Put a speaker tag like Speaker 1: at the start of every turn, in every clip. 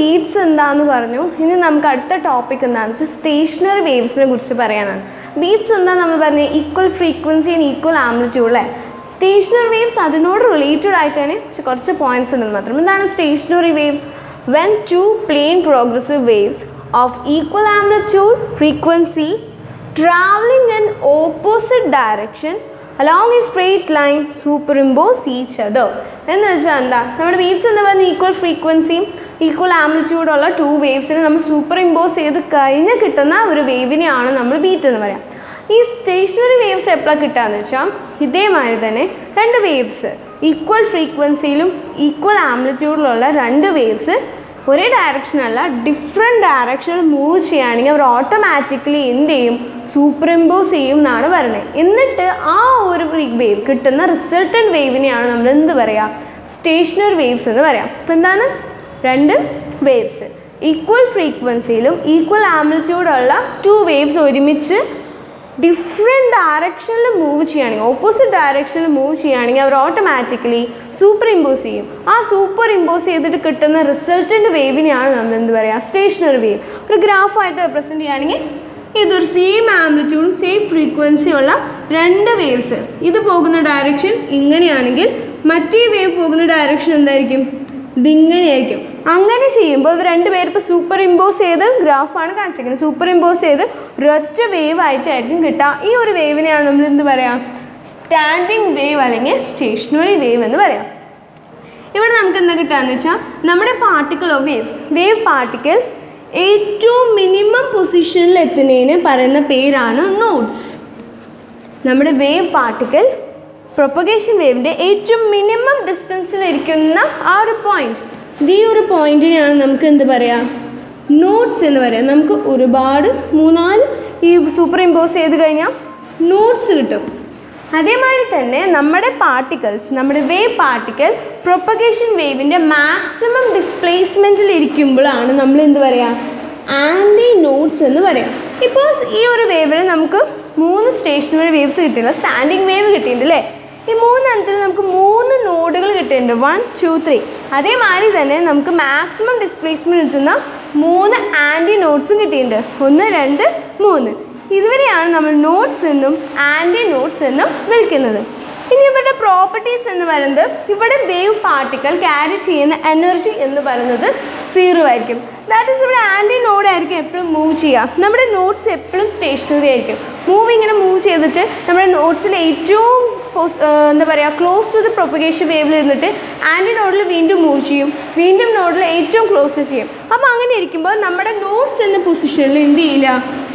Speaker 1: Beats എന്താണെന്ന് പറഞ്ഞു. ഇനി നമുക്ക് അടുത്ത ടോപ്പിക് എന്താണെന്ന് വെച്ചാൽ സ്റ്റേഷനറി വേവ്സിനെ കുറിച്ച് പറയാനാണ്. ബീറ്റ്സ് എന്താ നമ്മൾ പറഞ്ഞത്? Equal frequency and equal amplitude അല്ലേ. സ്റ്റേഷനറി വേവ്സ് അതിനോട് റിലേറ്റഡ് ആയിട്ട് തന്നെ കുറച്ച് പോയിന്റ്സ് ഉണ്ടെന്ന് മാത്രം. എന്താണ് stationary waves? When two plain progressive waves of equal amplitude frequency traveling in opposite direction along a straight line superimpose each other. എന്ന് വെച്ചാൽ എന്താ? നമ്മുടെ ബീറ്റ്സ് എന്ന് പറഞ്ഞാൽ ഈക്വൽ ഫ്രീക്വൻസിയും ഈക്വൽ ആംപ്ലിറ്റ്യൂഡ് ഉള്ള ടു വേവ്സിനെ നമ്മൾ സൂപ്പർ ഇമ്പോസ് ചെയ്ത് കഴിഞ്ഞ് കിട്ടുന്ന ഒരു വേവിനെയാണ് നമ്മൾ ബീറ്റ് എന്ന് പറയാം. ഈ സ്റ്റേഷനറി വേവ്സ് എപ്പോഴാണ് കിട്ടുകയെന്ന് വെച്ചാൽ ഇതേമാതിരി തന്നെ രണ്ട് വേവ്സ് ഈക്വൽ ഫ്രീക്വൻസിയിലും ഈക്വൽ ആംപ്ലിറ്റ്യൂഡിലുള്ള രണ്ട് വേവ്സ് ഒരേ ഡയറക്ഷനല്ല ഡിഫറെൻറ്റ് ഡയറക്ഷനിൽ മൂവ് ചെയ്യുകയാണെങ്കിൽ അവർ ഓട്ടോമാറ്റിക്കലി എന്ത് ചെയ്യും? സൂപ്പർ ഇമ്പോസ് ചെയ്യും എന്നാണ് പറയുന്നത്. എന്നിട്ട് ആ ഒരു വേവ് കിട്ടുന്ന റിസൾട്ടൻറ്റ് വേവിനെയാണ് നമ്മൾ എന്ത് പറയുക? സ്റ്റേഷനറി വേവ്സ് എന്ന് പറയാം. അപ്പോൾ എന്താണ്? രണ്ട് വേവ്സ് ഈക്വൽ ഫ്രീക്വൻസിയിലും ഈക്വൽ ആംപ്ലിറ്റ്യൂഡുള്ള ടു വേവ്സ് ഒരുമിച്ച് ഡിഫറെൻറ്റ് ഡയറക്ഷനിൽ മൂവ് ചെയ്യുകയാണെങ്കിൽ ഓപ്പോസിറ്റ് ഡയറക്ഷനിൽ മൂവ് ചെയ്യുകയാണെങ്കിൽ അവർ ഓട്ടോമാറ്റിക്കലി സൂപ്പർ ഇമ്പോസ് ചെയ്യും. ആ സൂപ്പർ ഇമ്പോസ് ചെയ്തിട്ട് കിട്ടുന്ന റിസൾട്ടൻറ്റ് വേവിനെയാണ് നമ്മൾ എന്ത് പറയുക? Stationary wave. ഒരു ഗ്രാഫായിട്ട് റെപ്രസെൻറ്റ് ചെയ്യുകയാണെങ്കിൽ ഇതൊരു സെയിം ആംപ്ലിറ്റ്യൂഡും സെയിം ഫ്രീക്വൻസിയുള്ള രണ്ട് വേവ്സ്. ഇത് പോകുന്ന ഡയറക്ഷൻ ഇങ്ങനെയാണെങ്കിൽ മറ്റേ വേവ് പോകുന്ന ഡയറക്ഷൻ എന്തായിരിക്കും? ഇതിങ്ങനെയായിരിക്കും. അങ്ങനെ ചെയ്യുമ്പോൾ ഇവർ രണ്ടുപേരും ഇപ്പോൾ സൂപ്പർ ഇമ്പോസ് ചെയ്ത് ഗ്രാഫാണ് കാണിച്ചിരിക്കുന്നത്. സൂപ്പർ ഇമ്പോസ് ചെയ്ത് ഒരൊറ്റ വേവ് ആയിട്ടായിരിക്കും കിട്ടുക. ഈ ഒരു വേവിനെയാണ് നമ്മൾ എന്ത് പറയാം? സ്റ്റാൻഡിങ് വേവ് അല്ലെങ്കിൽ സ്റ്റേഷനറി വേവ് എന്ന് പറയാം. ഇവിടെ നമുക്ക് എന്താ കിട്ടുകയെന്ന് വെച്ചാൽ നമ്മുടെ പാർട്ടിക്കിൾ ഓഫ് വേവ് പാർട്ടിക്കിൾ ഏറ്റവും മിനിമം പൊസിഷനിൽ എത്തുന്നതിന് പറയുന്ന പേരാണ് നോഡ്സ്. നമ്മുടെ വേവ് പാർട്ടിക്കിൾ പ്രൊപ്പഗേഷൻ വേവിൻ്റെ ഏറ്റവും മിനിമം ഡിസ്റ്റൻസിലിരിക്കുന്ന ആ ഒരു പോയിന്റ്, ഈ ഒരു പോയിന്റിനെയാണ് നമുക്ക് എന്ത് പറയാം? നോഡ്സ് എന്ന് പറയാം. നമുക്ക് ഒരുപാട് 3-4 ഈ സൂപ്പർ ഇമ്പോസ് ചെയ്ത് കഴിഞ്ഞാൽ നോഡ്സ് കിട്ടും. അതേമാതിരി തന്നെ നമ്മുടെ പാർട്ടിക്കിൾസ്, നമ്മുടെ വേവ് പാർട്ടിക്കിൾ പ്രൊപ്പഗേഷൻ വേവിൻ്റെ മാക്സിമം ഡിസ്പ്ലേസ്മെൻറ്റിൽ ഇരിക്കുമ്പോഴാണ് നമ്മൾ എന്ത് പറയുക? ആൻറ്റി നോഡ്സ് എന്ന് പറയാം. ഇപ്പോൾ ഈ ഒരു വേവിന് നമുക്ക് 3 സ്റ്റേഷനറി വേവ്സ് കിട്ടിയില്ല, സ്റ്റാൻഡിങ് വേവ് കിട്ടിയിട്ടുണ്ട് അല്ലേ? ഈ 3 എണ്ണത്തിൽ നമുക്ക് 3 നോഡുകൾ കിട്ടിയിട്ടുണ്ട്, 1, 2, 3. അതേമാതിരി തന്നെ നമുക്ക് മാക്സിമം ഡിസ്പ്ലേസ്മെൻറ്റ് കിട്ടുന്ന 3 ആൻറ്റി നോഡ്സും കിട്ടിയിട്ടുണ്ട്, 1, 2, 3. ഇതുവരെയാണ് നമ്മൾ നോഡ്സ് എന്നും ആൻറ്റി നോഡ്സ് എന്നും വിളിക്കുന്നത്. ഇനി ഇവരുടെ പ്രോപ്പർട്ടീസ് എന്ന് പറയുന്നത്, ഇവിടെ വേവ് പാർട്ടിക്കൽ ക്യാരി ചെയ്യുന്ന എനർജി എന്ന് പറയുന്നത് 0 ആയിരിക്കും. ദാറ്റ് ഈസ് ഇവിടെ ആൻറ്റി നോഡ് ആയിരിക്കും എപ്പോഴും മൂവ് ചെയ്യുക. നമ്മുടെ നോഡ്സ് എപ്പോഴും സ്റ്റേഷനറി ആയിരിക്കും. ഇങ്ങനെ മൂവ് ചെയ്തിട്ട് നമ്മുടെ നോഡ്സിൽ ഏറ്റവും എന്താ പറയുക ക്ലോസ് ടു ദി പ്രൊപ്പഗേഷൻ വേവിൽ ഇരുന്നിട്ട് ആൻറ്റി നോഡിൽ വീണ്ടും മൂവ് ചെയ്യും, വീണ്ടും നോഡിൽ ഏറ്റവും ക്ലോസ് ചെയ്യും. അപ്പോൾ അങ്ങനെ ഇരിക്കുമ്പോൾ നമ്മുടെ നോഡ്സ് എന്ന പൊസിഷനിൽ എന്ത് ചെയ്യില്ല?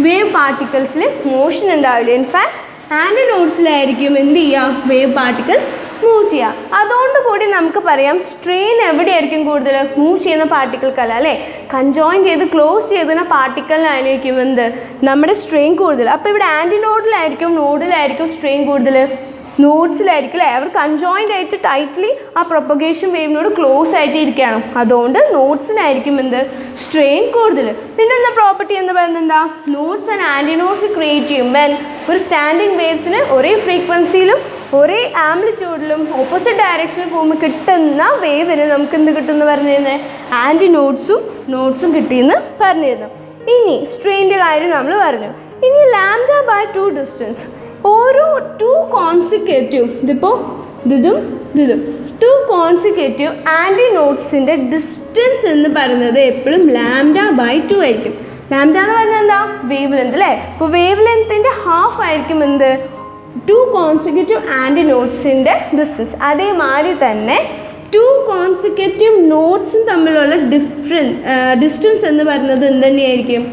Speaker 1: വേവ് പാർട്ടിക്കിൾസിൽ മോഷൻ ഉണ്ടാവില്ല. ഇൻഫാക്ട് ആൻറ്റി നോഡ്സിലായിരിക്കും എന്ത് ചെയ്യുക? വേവ് പാർട്ടിക്കിൾസ് മൂവ് ചെയ്യുക. അതുകൊണ്ട് കൂടി നമുക്ക് പറയാം സ്ട്രെയിൻ എവിടെയായിരിക്കും കൂടുതൽ? മൂവ് ചെയ്യുന്ന പാർട്ടിക്കിൾക്കല്ല അല്ലേ, കൺജോയിൻ ചെയ്ത് ക്ലോസ് ചെയ്തിരുന്ന പാർട്ടിക്കലിനായിരിക്കും എന്ത്? നമ്മുടെ സ്ട്രെയിൻ കൂടുതൽ. അപ്പോൾ ഇവിടെ ആൻറ്റി നോഡിലായിരിക്കും സ്ട്രെയിൻ കൂടുതൽ, നോഡ്സിലായിരിക്കും അല്ലേ? അവർ കൺജോയിൻ്റ് ആയിട്ട് ടൈറ്റ്ലി ആ പ്രൊപ്പഗേഷൻ വേവിനോട് ക്ലോസ് ആയിട്ട് ഇരിക്കുകയാണ്. അതുകൊണ്ട് നോഡ്സിനായിരിക്കും എന്ത്? സ്ട്രെയിൻ കൂടുതൽ. പിന്നെ എന്താ പ്രോപ്പർട്ടി എന്ന് പറയുന്നത്? എന്താ? Nodes and antinodes create ചെയ്യും വെൻ ഒരു സ്റ്റാൻഡിങ് വേവ്സിന് ഒരേ ഫ്രീക്വൻസിയിലും ഒരേ ആംപ്ലിറ്റ്യൂഡിലും ഓപ്പോസിറ്റ് ഡയറക്ഷനിൽ പോകുമ്പോൾ കിട്ടുന്ന വേവിന് നമുക്ക് എന്ത് കിട്ടുമെന്ന് പറഞ്ഞിരുന്നത്? ആൻറ്റി നോഡ്സും കിട്ടിയെന്ന് പറഞ്ഞിരുന്നു. ഇനി സ്ട്രെയിൻ്റെ കാര്യം നമ്മൾ പറഞ്ഞു. ഇനി λ/2 ഡിസ്റ്റൻസ്, ഓരോ 2 കോൺസിക്യൂട്ടീവ്, ഇതിപ്പോൾ ഇതും 2 കോൺസിക്യൂട്ടീവ് ആൻറ്റി നോഡ്സിൻ്റെ ഡിസ്റ്റൻസ് എന്ന് പറയുന്നത് എപ്പോഴും λ/2 ആയിരിക്കും. λ എന്ന് പറഞ്ഞാൽ എന്താ? വേവ് ലെന്ത് അല്ലേ? അപ്പോൾ വേവ് ലെന്തിൻ്റെ ഹാഫ് ആയിരിക്കും എന്ത്? 2 കോൺസിക്യൂട്ടീവ് ആൻറ്റി നോഡ്സിൻ്റെ ഡിസ്റ്റൻസ്. അതേമാതിരി തന്നെ 2 കോൺസിക്യൂട്ടീവ് നോഡ്സും തമ്മിലുള്ള ഡിസ്റ്റൻസ് എന്ന് പറയുന്നത് എന്ത് തന്നെയായിരിക്കും?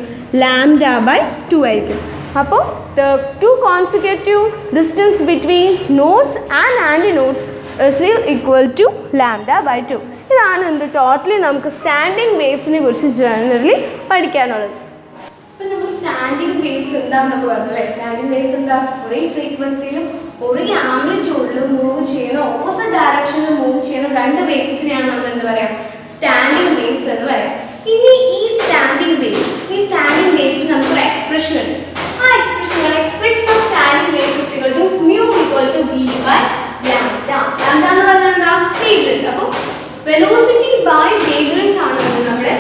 Speaker 1: λ/2 ആയിരിക്കും. അപ്പോൾ the 2 consecutive distance between nodes and antinodes is equal to λ/2. ഇതാണ് എന്ത്? ടോട്ടലി നമുക്ക് സ്റ്റാൻഡിങ് വേവ്സിനെ കുറിച്ച് ജനറലി പഠിക്കാനുള്ളത്. അപ്പോൾ നമ്മൾ സ്റ്റാൻഡിങ് വേവ്സ് എന്താണെന്നൊക്കെ പറഞ്ഞു അല്ലേ? സ്റ്റാൻഡിങ് വേവ്സ് എന്താ? ഒരേ ഫ്രീക്വൻസിയിലും ഒരേ ആംപ്ലിറ്റ്യൂഡിലും മൂവ് ചെയ്യുന്ന ഓപ്പോസിറ്റ് ഡയറക്ഷനിൽ മൂവ് ചെയ്യുന്ന രണ്ട് വേവ്സിനെയാണ് നമ്മൾ എന്ത് പറയാം? സ്റ്റാൻഡിങ് വേവ്സ് എന്ന് പറയാം. ഇനി ഈ സ്റ്റാൻഡിങ് വേവ്സ് നമുക്കൊരു എക്സ്പ്രഷൻ ഉണ്ട്. ആ expression of standing waves is equal to mu equal to v by lambda. Lambda എന്ന് പറഞ്ഞാൽ എന്താ? wavelength. അപ്പോൾ velocity by wavelength ആണ് നമ്മുടെ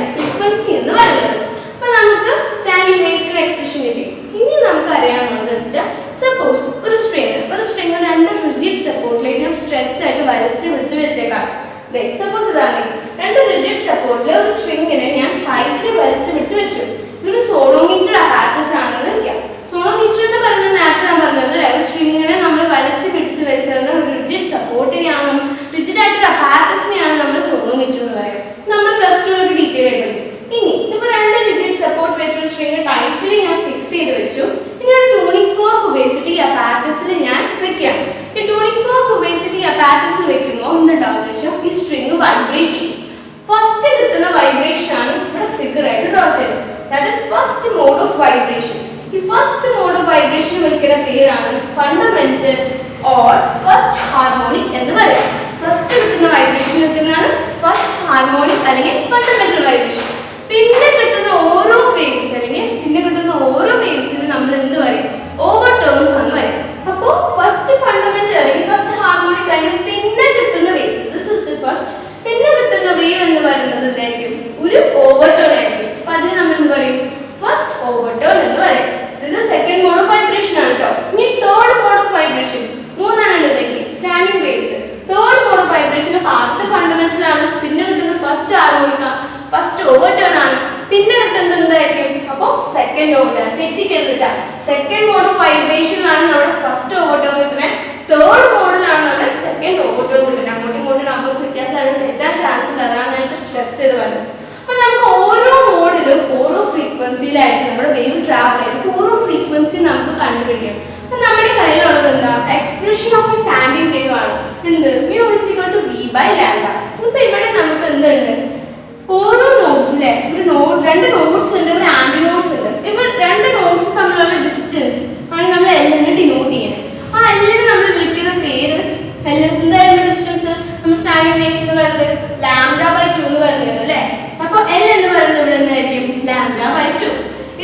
Speaker 1: സപ്പോസ് ഇതാണ് രണ്ട് റിജിഡ് സപ്പോർട്ടിൽ ഒരു സ്ട്രിങ്ങിനെ ഞാൻ ടൈറ്റിൽ വലിച്ചു പിടിച്ച് വെച്ചു. ഇതൊരു സോളോമീറ്റർ അപ്പാരറ്റസ് ആണെന്ന് വെക്കാം. സോളോമീറ്റർ എന്ന് പറയുന്നത് നേരത്തെ ഞാൻ പറഞ്ഞത് ഒരു സ്ട്രിങ്ങിനെ നമ്മൾ വലിച്ചു പിടിച്ച് വെച്ചത് ഒരു റിജിഡ് സപ്പോർട്ടിനെയാണ്, റിജിഡ് ആയിട്ടൊരു അപ്പാരറ്റസിനെയാണ് നമ്മൾ സോളോമീറ്റർ എന്ന് പറയാം. നമ്മൾ പ്ലസ് ടു ഒരു ഡീറ്റെയിൽ ആയി പഠിക്കും. ഇനി ഇപ്പൊ രണ്ട് റിജിഡ് സപ്പോർട്ട് വെച്ചൊരു സ്ട്രിങ് ടൈറ്റിൽ ഞാൻ ഫിക്സ് ചെയ്ത് വെച്ചു. ഇനി ഒരു ട്യൂണിംഗ് ഫോർക്ക് ഉപയോഗിച്ചിട്ട് ഈ അപ്പാരറ്റസിൽ ഞാൻ വെക്കാം. ഈ ട്യൂണിംഗ് ഫോർക്ക് ഉപയോഗിച്ചിട്ട് ഈ അപ്പാരറ്റസിൽ വെക്കുമ്പോൾ എന്തുണ്ടാവും വെച്ചാൽ ഈ സ്ട്രിങ് വൈബ്രേറ്റ് ചെയ്യും. ഫസ്റ്റ് കിട്ടുന്ന വൈബ്രേഷൻ ആണ് ഇവിടെ ഫിഗർ ആയിട്ട് ഡ്രോ ചെയ്യുന്നത്. That is first mode of vibration. ഈ ഫസ്റ്റ് മോഡ് ഓഫ് വൈബ്രേഷൻ വിളിക്കുന്ന പേരാണ് ഫണ്ടമെന്റൽ ഓർ ഫസ്റ്റ് ഹാർമോണിക് എന്ന് പറയാം. ഫസ്റ്റ് കിട്ടുന്ന വൈബ്രേഷൻ കിട്ടുന്നതാണ് ഫസ്റ്റ് ഹാർമോണിക് അല്ലെങ്കിൽ ഫണ്ടമെന്റൽ വൈബ്രേഷൻ. പിന്നെ കിട്ടുന്ന ഓരോ വേവ്സിന് നമ്മൾ എന്ത് പറയും? ഓവർ ടേംസ് എന്ന് പറയും. അപ്പോൾ ഫസ്റ്റ് ഫണ്ടമെന്റൽ അല്ലെങ്കിൽ ഫസ്റ്റ് ഹാർമോണിക് കഴിഞ്ഞ് പിന്നെ കിട്ടുന്ന wave, this is the first, പിന്നെ കിട്ടുന്ന വേവ് എന്ന് പറയുന്നത് എന്തായിരിക്കും? ഒരു ഓവർ ടേൺ ആയിരിക്കും. അപ്പൊ അതിന് നമ്മൾ എന്ത് പറയും? ഫസ്റ്റ് ഓവർ ടേൺ എന്ന് പറയും. ഇത് സെക്കൻഡ് മോഡ് ഓഫ് വൈബ്രേഷൻ ആണ് കേട്ടോ. ഇനി തേർഡ് മോഡ് ഓഫ് വൈബ്രേഷൻ മൂന്നാണ് ഇതൊക്കെ standing waves. Third mode of vibration ആദ്യത്തെ ഫണ്ടമെന്റൽ ആണ്, പിന്നെ കിട്ടുന്നത് first harmonic, first overtone ആണ്, പിന്നെ കിട്ടുന്നത് എന്തായിരിക്കും? അപ്പോൾ സെക്കൻഡ് ഓവർ ടേൺ. തെറ്റിക്കരുത്. സെക്കൻഡ് മോഡ് ഓഫ് വൈബ്രേഷൻ ആണ് നമ്മുടെ ഫസ്റ്റ് ഓവർ ടേൺ കിട്ടുന്നത്. തേർഡ് മോഡിലാണ് നമ്മുടെ സെക്കൻഡ് ഓവർ ടേൺ കിട്ടുന്നത്. അങ്ങോട്ടും ഇങ്ങോട്ടും നമ്പേഴ്സ് വ്യത്യാസമാണ്, തെറ്റാൻ ചാൻസ് ഉണ്ട്. അതാണ് ഞാൻ സ്ട്രെസ് ചെയ്ത് പറഞ്ഞത്. അപ്പൊ നമുക്ക് ഓരോ മോഡിലും ഓരോ ഫ്രീക്വൻസിയിലായിരിക്കും നമ്മുടെ വേവ് ട്രാവൽ ആയിരിക്കും. ഓരോ ഫ്രീക്വൻസി നമുക്ക് കണ്ടുപിടിക്കണം. അപ്പൊ നമ്മുടെ കയ്യിലുള്ളത് എന്താ? Expression of A standing wave ആണ്. എന്ത്? mu is equal to v by lambda. ഇപ്പൊ ഇവിടെ നമുക്ക് എന്തുണ്ട്? ഓരോ നോഡ്സിലെ ഒരു നോഡ്, രണ്ട് നോഡ്സ് ഉണ്ട്, ഒരു ആന്റി നോഡ്സ് ഉണ്ട്. ഇപ്പൊ രണ്ട് നോഡ്സ് തമ്മിലുള്ള ഡിസ്റ്റൻസ് ആണ് നമ്മൾ എല്ലിനെ ഡിനോട്ട് ചെയ്യുന്നത്. ആ എല്ലിനെ നമ്മൾ വിളിക്കുന്ന പേര്, എന്തായിരുന്നു ഡിസ്റ്റൻസ്? നമ്മൾ സ്റ്റാൻഡിംഗ് വേവ്സ് എന്ന് പറയുന്നത് λ/2 എന്ന് പറയുന്നത് അല്ലേ. അപ്പൊ L എന്ന് പറയുന്നത് ഇവിടെ എന്തായിരിക്കും? λ/2.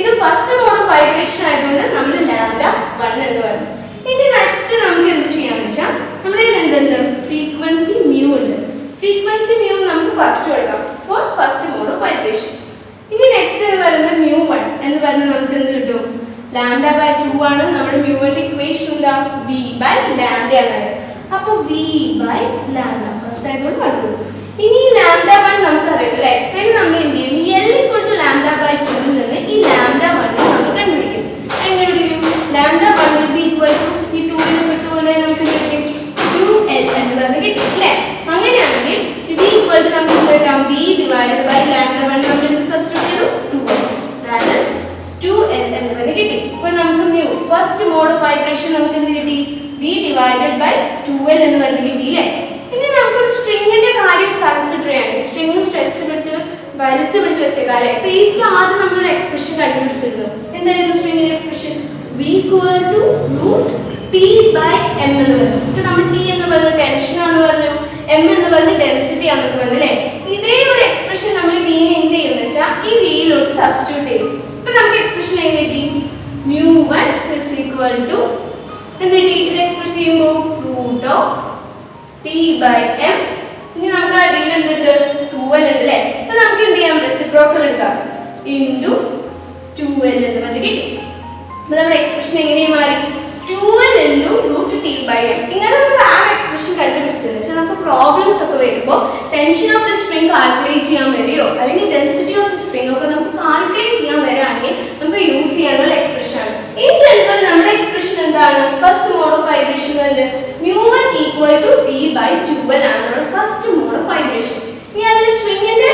Speaker 1: ഇത് ഫസ്റ്റ് മോഡ് ഓഫ് വൈബ്രേഷൻ ആയതുകൊണ്ട് നമ്മൾ λ1 എന്ന് പറയും. ഇനി നെക്സ്റ്റ് നമുക്ക് എന്ത് ചെയ്യാന്ന് വെച്ചാൽ നമ്മുടെ എന്തുണ്ട്? ഫ്രീക്വൻസി മ്യൂ ഉണ്ട്. ഫ്രീക്വൻസി മ്യൂ നമുക്ക് ഫസ്റ്റ് കൊടുക്കാം for first mode of vibration. ഇനി നെക്സ്റ്റ് എന്ന് പറയുന്നത് μ1 എന്ന് പറഞ്ഞാൽ നമുക്ക് എന്ത് കിട്ടും? λ/2 ആണ്. നമ്മുടെ മ്യൂവിന്റെ ഇക്വേഷൻ എന്താ? v/λ ആണ്. അപ്പൊ v/λ ഫസ്റ്റ് ആയതുകൊണ്ട് കണ്ടു. ഇനി λ1 നമുക്ക് അറിയാം അല്ലേ. അതിന് നമ്മൾ എന്ത് ചെയ്യും? L = λ/2 ൽ നിന്ന് ഈ λ1 നമ്മൾ കണ്ടുപിടിക്കും. എങ്ങനെ പിടിക്കും? λ1 will be equal to ഈ 2 നെ വിട്ടുകൊണ്ട് നമുക്ക് കിട്ടും 2L എന്ന് പറഞ്ഞ് കിട്ടി അല്ലേ. അങ്ങനെയാണെങ്കിൽ v equal to നമുക്ക് കിട്ടാം v divided by λ1 നമ്മൾ എന്ത് സബ്സ്റ്റിറ്റ്യൂട്ട് ചെയ്തു? 2L. that is 2L എന്ന് പറഞ്ഞ് കിട്ടി. അപ്പോൾ നമുക്ക് mu first mode of vibration നമുക്ക് എന്ത് കിട്ടി? v divided by 2L എന്ന് പറഞ്ഞ് കിട്ടി അല്ലേ. ഇനി നമുക്ക് ഒരു സ്ട്രിങ്ങിന്റെ കാര്യം കൺസിഡർ ചെയ്യാം. സ്ട്രിങ് സ്ട്രെച്ച് പിടിച്ച് വലിച്ചു പിടിച്ച് വെച്ചേക്കാല്ലേ. അപ്പൊ ഈ ആദ്യം നമ്മളൊരു എക്സ്പ്രഷൻ കണ്ടുപിടിച്ചിരുന്നു. എന്തായിരുന്നു സ്ട്രിങ്ങിന്റെ expression? v equal to root T/m എന്ന് പറഞ്ഞു. ഇപ്പൊ നമ്മൾ T എന്ന് പറഞ്ഞ ടെൻഷൻ ആണെന്ന് പറഞ്ഞു, m എന്ന് പറഞ്ഞ ഡെൻസിറ്റി ആണെന്ന് പറഞ്ഞു അല്ലേ. ഇതേ ഒരു എക്സ്പ്രഷൻ നമ്മൾ v നെ എന്ത് ചെയ്യുന്ന വെച്ചാൽ ഈ v യിലോട്ട് സബ്സ്റ്റിറ്റ്യൂട്ട് ചെയ്യും. അപ്പൊ നമുക്ക് എക്സ്പ്രഷൻ എങ്ങനെ കിട്ടി? μ1 is equal to എന്ത് കിട്ടി? ഇത് എക്സ്പ്രസ് ചെയ്യുമ്പോൾ root of T/m. ഇനി നമുക്ക് അടിയിൽ എന്തുണ്ട്? 2L ഉണ്ട് അല്ലേ. അപ്പൊ നമുക്ക് എന്ത് ചെയ്യാം? റെസിപ്രോക്കൽ എടുക്കാം into 2L എന്ന് പറഞ്ഞ് കിട്ടി. അപ്പൊ നമ്മുടെ എക്സ്പ്രഷൻ എങ്ങനെയാ മാറി? 2L into root T/m. ഇങ്ങനെ ഒരു എക്സ്പ്രഷൻ കണ്ടുപിടിച്ചതെന്ന് വെച്ചാൽ നമുക്ക് പ്രോബ്ലംസ് ഒക്കെ വരുമ്പോൾ tension of the string calculate ചെയ്യാൻ വരികയോ അല്ലെങ്കിൽ ഡെൻസിറ്റി ഓഫ് ദ സ്ട്രിങ് ഒക്കെ നമുക്ക് കാൽക്കുലേറ്റ് ചെയ്യാൻ വരികയാണെങ്കിൽ നമുക്ക് യൂസ് ചെയ്യാനുള്ള എക്സ്പ്രഷൻ ആണ്. ഇൻ ജനറൽ നമ്മുടെ എക്സ്പ്രഷൻ എന്താണ്? ഫസ്റ്റ് മോഡ് ഓഫ് വൈബ്രേഷൻ വരുന്നത് μ1 equal to v/2L ആണ് നമ്മുടെ ഫസ്റ്റ് മോഡ് ഓഫ് വൈബ്രേഷൻ. ഇനി അതിൽ സ്ട്രിങ്ങിന്റെ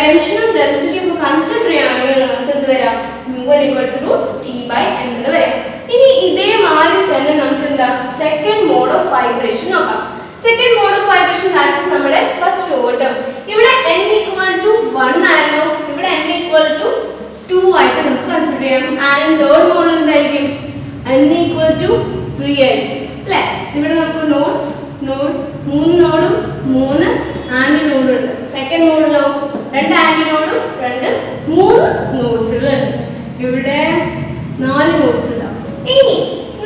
Speaker 1: ടെൻഷനും ഡെൻസിറ്റിയും ഒക്കെ കൺസിഡർ ചെയ്യുകയാണെങ്കിൽ നമുക്ക് എന്ത് വരാം? μ1 equal to root T/m എന്ന് വരാം. ഇനി ഇതേമാതിരി തന്നെ നമുക്ക് എന്താ സെക്കൻഡ് മോഡ് ഓഫ് വൈബ്രേഷൻ നോക്കാം. Second mode of vibration that's നമ്മുടെ ഫസ്റ്റ് ഓവർ ടേം. ഇവിടെ n = 1 ആയിരുന്നു, ഇവിടെ n = 2 ആയിട്ട് നമുക്ക് കൺസിഡർ ചെയ്യാം. ആൻഡ് തേർഡ് മോഡ് എന്തായിരിക്കും? n = 3 ആയിരിക്കും അല്ലേ. ഇവിടെ നമുക്ക് നോഡ് 3 നോഡും 3 ആന്റി നോഡും ഉണ്ട്. സെക്കൻഡ് മോഡിലോ 2 ആന്റി നോഡും 3 നോഡ്സുകളുണ്ട്. ഇവിടെ 4 നോഡ്സ് ഉണ്ടാവും. ഇനി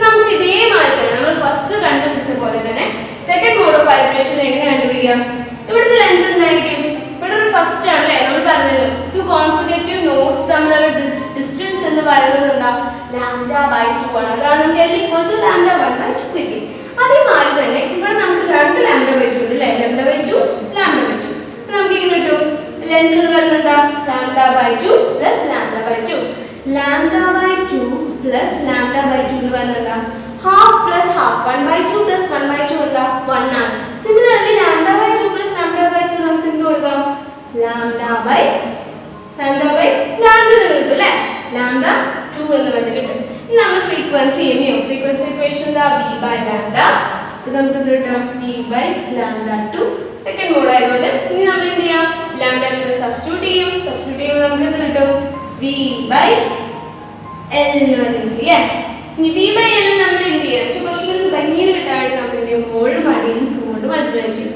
Speaker 1: നമുക്ക് ഇതേമാതിരി തന്നെ നമ്മൾ ഫസ്റ്റ് കണ്ടുപിടിച്ച പോലെ തന്നെ lambda by 2 plus lambda by 2. Lambda by 2 plus lambda by 2 എന്ന് പറഞ്ഞാൽ half plus half. 1 by 2 plus 1 by 2 എന്താ 1 ആണ്. Similarly lambda by 2 plus lambda by 2 നമുക്ക് എന്ത് കൊടുക്കാം? lambda by lambda എന്ന് കിട്ടും അല്ലേ? lambda 2 എന്ന് പറഞ്ഞ് കിട്ടും. ഇനി നമ്മൾ ഫ്രീക്വൻസി എമിയോ ഫ്രീക്വൻസി ഇക്വേഷൻ എന്താ v by lambda. ഇത് നമുക്ക് എന്ത് കിട്ടും? v by lambda 2. Second mode ആയതുകൊണ്ട് ഇനി നമ്മൾ എന്ത് ചെയ്യാം? lambda 2 സബ്സ്റ്റിറ്റ്യൂട്ട് ചെയ്യുമ്പോൾ നമുക്ക് എന്ത് കിട്ടും? v by l എന്ന് പറഞ്ഞില്ലേ? ഇനി v by l നമ്മൾ എന്ത് ചെയ്യാം? പക്ഷെ കുറച്ചുകൂടി ഭംഗിയിൽ കിട്ടാനായിട്ട് നമ്മൾ എന്ത് ചെയ്യും? മോഡ് മടിയും കൊണ്ട് മൾട്ടിപ്ലൈ ചെയ്യും.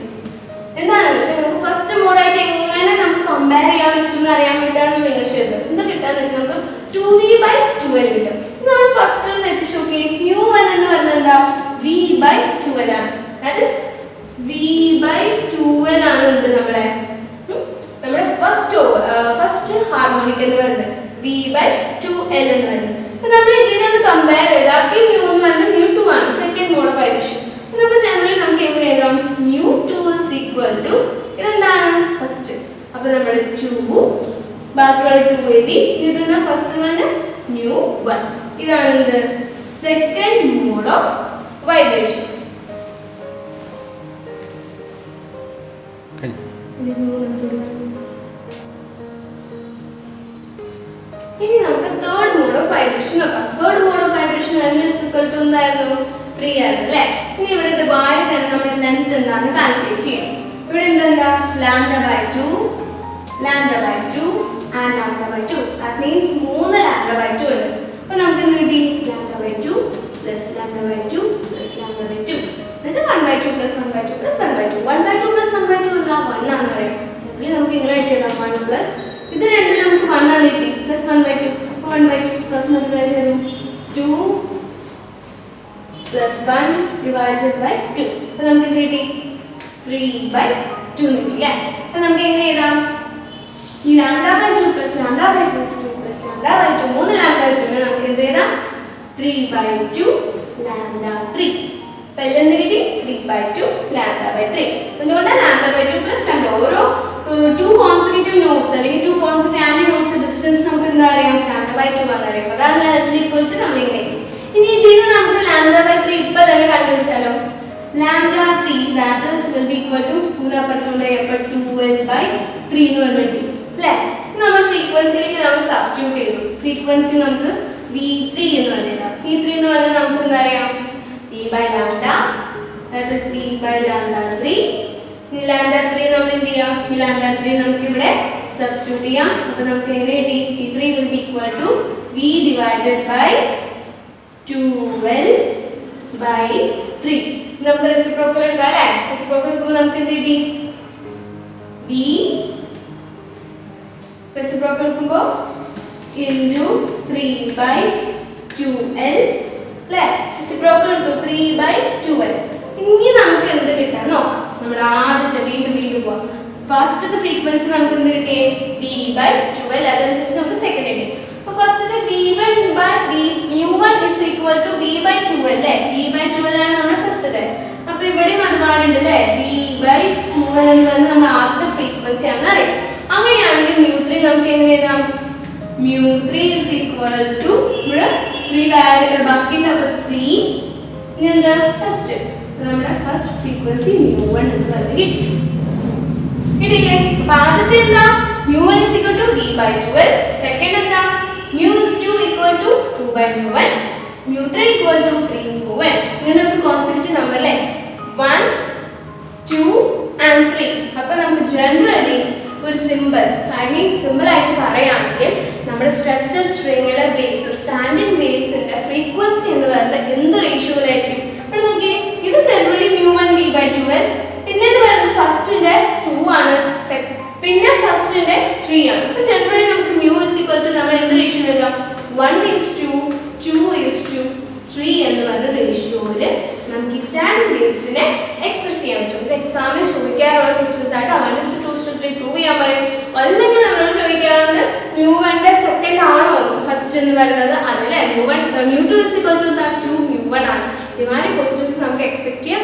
Speaker 1: എന്താണെന്ന് വെച്ചാൽ നമുക്ക് ഫസ്റ്റ് മോഡായിട്ട് എങ്ങനെ നമുക്ക് കമ്പയർ ചെയ്യാൻ പറ്റുമെന്ന് അറിയാൻ വേണ്ടിയിട്ടാണ് നിങ്ങൾ ചെയ്തത്. എന്താ കിട്ടാന്ന് വെച്ചാൽ നമുക്ക് 2v by 2l കിട്ടും. നമ്മൾ ഫസ്റ്റ് ഒന്ന് എത്തിച്ചു നോക്കി. μ1 എന്ന് പറഞ്ഞാൽ എന്താ? v by 2l ആണ്. That is v by 2l ആണ് എന്ത് നമ്മുടെ ഫസ്റ്റ് ഹാർമോണിക് എന്ന് പറയുന്നത് v by 2l എന്ന് പറയുന്നത്. അപ്പോൾ നമ്മൾ ഇതിനെ ഒന്ന് കമ്പയർ ചെയ്താൽ ഈ μ എന്ന് പറഞ്ഞാൽ μ2 ആണ്, സെക്കൻഡ് മോഡ് ഓഫ് വൈബ്രേഷൻ. അപ്പോൾ ജനറലി നമുക്ക് എങ്ങനെ എഴുതാം? μ2 is equal to ഇതെന്താണ്? ഫസ്റ്റ്. അപ്പോൾ നമ്മൾ 2 ബാക്കിയുള്ള 2 എഴുതി. ഇതെന്താ? ഫസ്റ്റ് എന്ന് പറഞ്ഞാൽ μ1. ഇതാണ് എന്ത്? Second mode of vibration. ഇനി നമുക്ക് തേർഡ് മോഡ് ഓഫ് വൈബ്രേഷൻ നോക്കാം. തേർഡ് മോഡ് ഓഫ് വൈബ്രേഷൻ എന്തായിരുന്നു? 3 ആയിരുന്നു അല്ലേ? ഇനി ഇവിടെ ഇതുപോലെ തന്നെ നമ്മുടെ ലെങ്ത് എന്താണെന്ന് കാൽക്കുലേറ്റ് ചെയ്യാം. ഇവിടെ എന്താ? lambda by 2 and lambda by 2. That means 3 lambda by 2 ഉണ്ട്. അപ്പോൾ നമുക്ക് എന്ത് കിട്ടി? lambda by 2 plus lambda by 2 plus lambda by 2. എന്നുവെച്ചാൽ 1 by 2 plus 1 by 2 plus 1 by 2. 1 by 2 plus 1 by 2 എന്താ? 1 ആണെന്ന് പറയാം. സിംപ്ലി നമുക്ക് ഇങ്ങനെ എഴുതാം 1 plus ഇത് രണ്ടും നമുക്ക് 1 ആണ് കിട്ടി plus 1 by 2. അപ്പോൾ 1 by 2 plus മൾട്ടിപ്ലൈ ചെയ്തു 2 plus 1 divided by 2. അപ്പോൾ നമുക്ക് എന്ത് കിട്ടി? 3 by 2 എന്ന് കിട്ടി അല്ലേ? അപ്പോൾ നമുക്ക് എങ്ങനെ എഴുതാം? ഈ lambda by 2 plus lambda by 2 plus lambda by 2 3 lambda by 2 നെ നമുക്ക് എന്ത് എഴുതാം? 3 by 2 lambda 3. അപ്പോൾ എല്ലാം എന്ത് കിട്ടി? 3 by 2 lambda by 3. എന്തുകൊണ്ടാണ് lambda by 2 plus lambda? ഓരോ 2 കോൺസെക്യൂട്ടീവ് നോട്ട്സ് അല്ലെങ്കിൽ 2 കോൺസെക്യൂട്ടീവ് ആന്റി നോട്ട്സ് ഡിസ്റ്റൻസ് നമുക്ക് എന്താ അറിയാം? lambda by 2 ആണെന്ന് അറിയാം. അതാണ് L equal to നമ്മൾ ഇങ്ങനെ. ഇനി ഇതിന് നമുക്ക് lambda by 3 ഇപ്പോൾ തന്നെ കണ്ടുപിടിച്ചാലോ? lambda 3 that is will be equal to പൂർണ്ണപ്പെടുത്തുകൊണ്ട് 2l by 3 എന്ന് പറഞ്ഞിട്ട് അല്ലേ? നമ്മൾ ഫ്രീക്വൻസിയിലേക്ക് നമ്മൾ സബ്സ്റ്റിറ്റ്യൂട്ട് ചെയ്തു. ഫ്രീക്വൻസി നമുക്ക് v3 എന്ന് പറഞ്ഞാൽ v3 എന്ന് പറഞ്ഞാൽ നമുക്ക് എന്താ അറിയാം? v by lambda that is v by lambda 3. ഈ lambda 3 നമ്മൾ എന്ത് ചെയ്യാം? ഈ lambda 3 നമുക്ക് ഇവിടെ സബ്സ്റ്റിറ്റ്യൂട്ട് ചെയ്യാം. അപ്പോൾ നമുക്ക് എങ്ങനെ കിട്ടി? v3 will be equal to v divided by 2l by 3. നമുക്ക് റെസിപ്രോക്കൽ എടുക്കാം അല്ലേ? റെസിപ്രോക്കൽ എടുക്കുമ്പോൾ നമുക്ക് എന്ത് കിട്ടി? v റെസിപ്രോക്കൽ എടുക്കുമ്പോൾ into 3 by 2l അല്ലേ? റെസിപ്രോക്കൽ എടുത്തു 3 by 2l. ഇനി നമുക്ക് എന്ത് കിട്ടാൻ നോക്കാം. നമ്മുടെ ആദ്യത്തെ വീണ്ടും പോവാം. ഫസ്റ്റത്തെ ഫ്രീക്വൻസി നമുക്ക് എന്ത് കിട്ടി? v by 2l. അതനുസരിച്ച് നമുക്ക് സെക്കൻഡ് കിട്ടി. അപ്പോൾ ഫസ്റ്റത്തെ v1 by mu1 is equal to v by 2l അല്ലേ? v by 2l ആണ് നമ്മുടെ ഫസ്റ്റത്തെ. അപ്പോൾ ഇവിടെയും അതുപോലെ ഉണ്ട് അല്ലേ? v by 2l എന്ന് പറഞ്ഞാൽ നമ്മുടെ ആദ്യത്തെ ഫ്രീക്വൻസി ആണെന്ന് അറിയാം. അങ്ങനെയാണെങ്കിൽ mu3 നമുക്ക് എങ്ങനെ എഴുതാം? mu3 is equal to ഇവിടെ 3 വാല്യൂ ബാക്കിയുണ്ട്. അപ്പോൾ 3 ഇനി എന്താ? ഫസ്റ്റ് നമ്മുടെ ഫസ്റ്റ് ഫ്രീക്വൻസി mu1 എന്ന് പറഞ്ഞ് കിട്ടിയില്ലേ? അപ്പോൾ ആദ്യത്തെ എന്താ? mu1 is equal to v by 2l. Second എന്താ? mu2 equal to 2 by mu1. mu3 equal to 3 mu1. ഇങ്ങനെ ഒരു കോൺസെപ്റ്റ് നമ്പർ അല്ലേ? 1 2 and 3. അപ്പോൾ നമുക്ക് ജനറലി ഒരു സിമ്പിൾ ആയിട്ട് പറയുകയാണെങ്കിൽ നമ്മുടെ സ്ട്രക്ചർ സ്ട്രിങ്ങിലെ വേവ്സ് ഒരു സ്റ്റാൻഡിംഗ് വേവ്സിന്റെ ഫ്രീക്വൻസി എന്ന് പറയുന്നത് എന്ത് റേഷ്യോയിലായിരിക്കും? ഇവിടെ നോക്കി, ഇത് generally mu1 v by 2l. പിന്നെ ഇത് വരുന്നത് ഫസ്റ്റിന്റെ 2 ആണ്, പിന്നെ ഫസ്റ്റിന്റെ 3 ആണ്. അപ്പോൾ ജനറലി നമുക്ക് mu is equal to നമ്മൾ എന്ത് റേഷ്യോ എഴുതാം? 1:2 2:3 എന്ന് പറയുന്ന റേഷ്യോയിൽ നമുക്ക് ഈ സ്റ്റാൻഡിംഗ് വേവ്സിനെ എക്സ്പ്രസ് ചെയ്യാൻ പറ്റും. ഇത് എക്സാമിന് ചോദിക്കാറുള്ള ക്വസ്റ്റ്യൻസ് ആയിട്ട് 1:2:3 പ്രൂവ് ചെയ്യാൻ പറയും. അല്ലെങ്കിൽ നമ്മളോട് ചോദിക്കാറുണ്ട് mu1 സെക്കൻഡ് ആണോ ഫസ്റ്റ് എന്ന് പറയുന്നത്? അതല്ലേ mu2 is equal to 2 mu1 ആണ്. ഇതുമാതിരി ക്വസ്റ്റ്യൻസ് നമുക്ക് എക്സ്പെക്ട് ചെയ്യാൻ